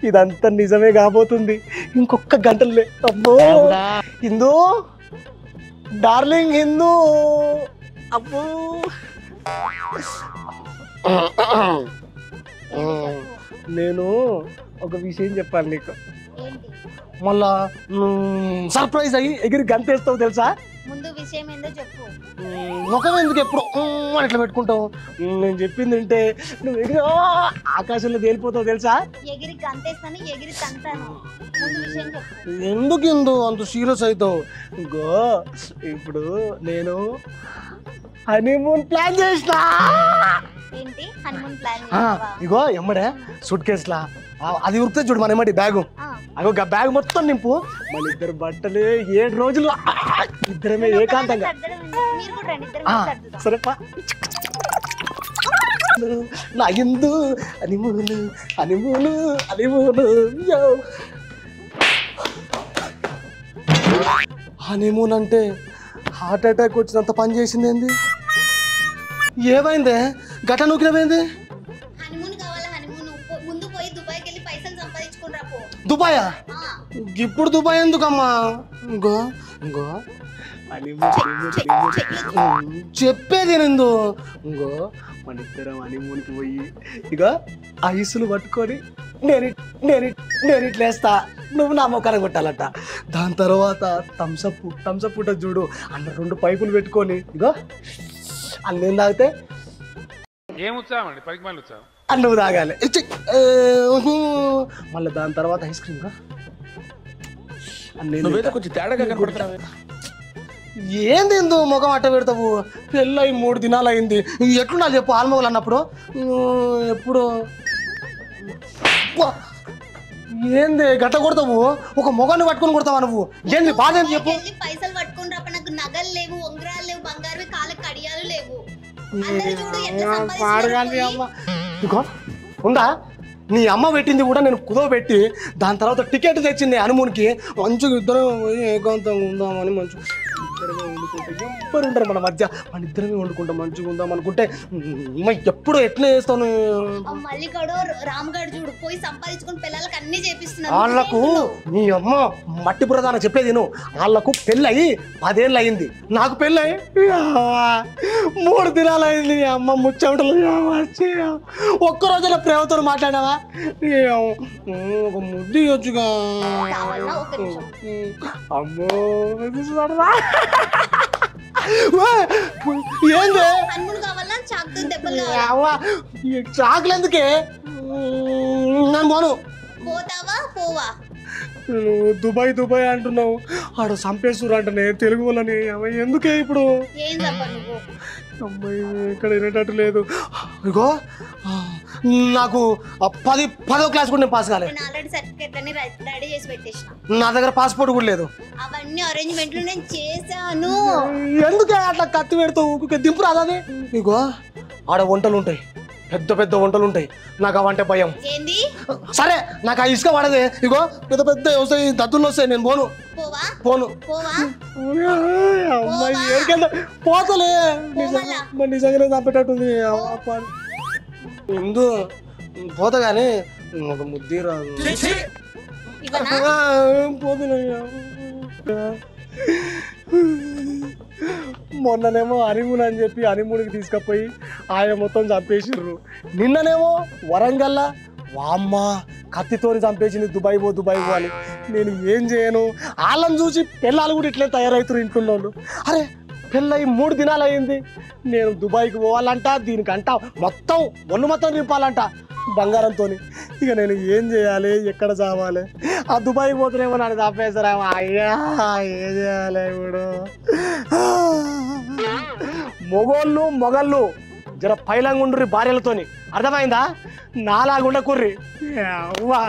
ఇదంతా నిజమే కాబోతుంది. ఇంకొక గంటలే. అబ్బో హిందూ డార్లింగ్ హిందూ. అబ్బో నేను ఒక విషయం చెప్పాలి నీకు. మళ్ళా సర్ప్రైజ్ అయ్యి ఎగిరి గంతేస్తావు తెలుసా? ముందు విషయం ఏందో చెప్పు. ముఖం ఎందుకు ఎప్పుడు అని ఇట్లా పెట్టుకుంటావు? నేను చెప్పింది అంటే నువ్వు ఎగిరి ఆకాశంలో తేలిపోతావు తెలుసా? ఎగిరి గంతేస్తాను, ఎగిరి తంతాను. ముందు విషయం చెప్పు. ఎందుకు ఇందు అంత సీరియస్ అవుతావు? ఇంకో ఇప్పుడు నేను హనీమూన్ ప్లాన్ చేసిన. ఏంటి హనీమూన్ ప్లాన్? ఇగో ఎమ్మడే సూట్ కేసులా అది ఉరుకుతుంది చూడు మన ఎమ్మడి బ్యాగు. అగో బ్యాగ్ మొత్తం నింపు. మన ఇద్దరు బట్టలు 7 రోజులు ఇద్దరమే ఏకాంతంగా. సరేపా నా ఇందు హనీమూన్ హనీమూన్ హనీమూన్. హనీమూన్ అంటే హార్ట్ అటాక్ వచ్చినంత పని చేసింది ఏంది? ఏమైందే గట నూకినమైంది? దుబాయా? ఇప్పుడు దుబాయ్ ఎందుకమ్మా? ఇంకో ఇంకో చెప్పేది నిందు. ఇంకో మన ఇద్దరం హనీమూన్కి పోయి ఇక ఐసులు పట్టుకొని నేను ఇట్లేస్తా, నువ్వు నా మొక్కన కొట్టాలట. దాని తర్వాత థమ్సప్ ఉంటుంది చూడు, అన్న 2 పైపులు పెట్టుకొని ఇగో అన్నేం తాగితే నువ్వు తాగాలి. మళ్ళీ దాని తర్వాత ఐస్ క్రీమ్ కొంచెం తేడాగా కనపడుతున్నావు. ఏంది ఎందు ముఖం అట్ట పెడతావు? పెళ్ళయి 3 దినాలు అయింది. ఎట్లున్నా చెప్పు ఆల్మొగలు అన్నప్పుడు. ఎప్పుడు ఏంది గట్ట కొడతావు? ఒక మొగాన్ని పట్టుకొని కొడతావా నువ్వు? ఏంది బాధ ఏంది చెప్పు? పైసలు పట్టుకుని రాప, నాకు నగలు లేవు, ఉంగరాలు లేవు, బంగారు కాళ్ళకి కడియాలు లేవు. ఇగో ఉందా నీ అమ్మ పెట్టింది కూడా నేను కుదవ పెట్టి దాని తర్వాత టికెట్ తెచ్చింది హనీమూన్కి. మంచిగా ఇద్దరం ఏకాంతంగా ఉందామని మంచిగా ఇద్దరమే వండుకుంటే ఎవ్వరు ఉంటారు మన మధ్య. మన ఇద్దరమే వండుకుంటాం మంచిగా ఉందాం అనుకుంటే ఎప్పుడు ఎట్లా చేస్తాను? మల్లిగాడు రామ్గాడు చూడు పోయి సంపాదించుకుని పిల్లలకి అన్ని చేపిస్తున్నారు. వాళ్ళకు నీ అమ్మ మట్టి బురదాన చెప్పేది నేను. వాళ్ళకు పెళ్ళయి 10 ఏళ్ళు అయింది, నాకు పెళ్ళయి 3 దినాలు అయింది. అమ్మ ముచ్చటలు ఒక్కరోజున ప్రేమతో మాట్లాడావా? ఒక ముద్దు ఇవ్వచ్చుగా. అమ్మో ఏంది చాకులు ఎందుకే? నేను పోను. దుబాయ్ దుబాయ్ అంటున్నావు, ఆడ సంపేశ్వరు అంటనే తెలుగు వాళ్ళని. ఎందుకే ఇప్పుడు? అమ్మాయి ఇక్కడ వినేటట్టు లేదు. ఇగో నాకు 10వ క్లాస్ కూడా నేను పాస్ కాలేదు. నా దగ్గర పాస్పోర్ట్ కూడా లేదు. అవన్నీ అరేంజ్మెంట్లు నేను చేశాను. ఎందుకే అట్లా కత్తి పెడతావు? దింపు రాదే? ఇగో ఆడ వంటలు ఉంటాయి, పెద్ద పెద్ద వంటలు ఉంటాయి. నాకు అవంటే భయం. సరే నాకు ఆ ఇసుక పడదే. ఇగో పెద్ద పెద్ద వస్తాయి, దద్దులు వస్తాయి. నేను పోను. అమ్మాయి ఏడికెళ్తా పోతలే. నిజంగానే తప్పేటట్టుంది. ముందు పోతా కానీ ఒక ముద్ది రాదు. పోతున్నాయ్యా. మొన్ననేమో హనీమూన్ అని చెప్పి హనీమూన్కి తీసుకుపోయి ఆయన మొత్తం చంపేసిర్రు. నిన్ననేమో వరంగల్లా వామ్మ కత్తితోని చంపేసింది. దుబాయ్ పో అని. నేను ఏం చేయను? వాళ్ళని చూసి పిల్లలు కూడా ఇట్లే తయారవుతారు ఇంట్లో వాళ్ళు. అరే పెళ్ళయి 3 దినాలు అయింది. నేను దుబాయ్కి పోవాలంట, దీనికంట మొత్తం నింపాలంట బంగారంతో. ఇక నేను ఏం చేయాలి? ఎక్కడ చావాలి? ఆ దుబాయ్కి పోతున్నామో నన్ను చంపేస్తారేమో. అయ్యా ఏం చేయాలి ఇప్పుడు? మొగళ్ళు జర పైలంగుండ్రి భార్యలతోని, అర్థమైందా? నాలాగుండ కుర్రి అవ్వా.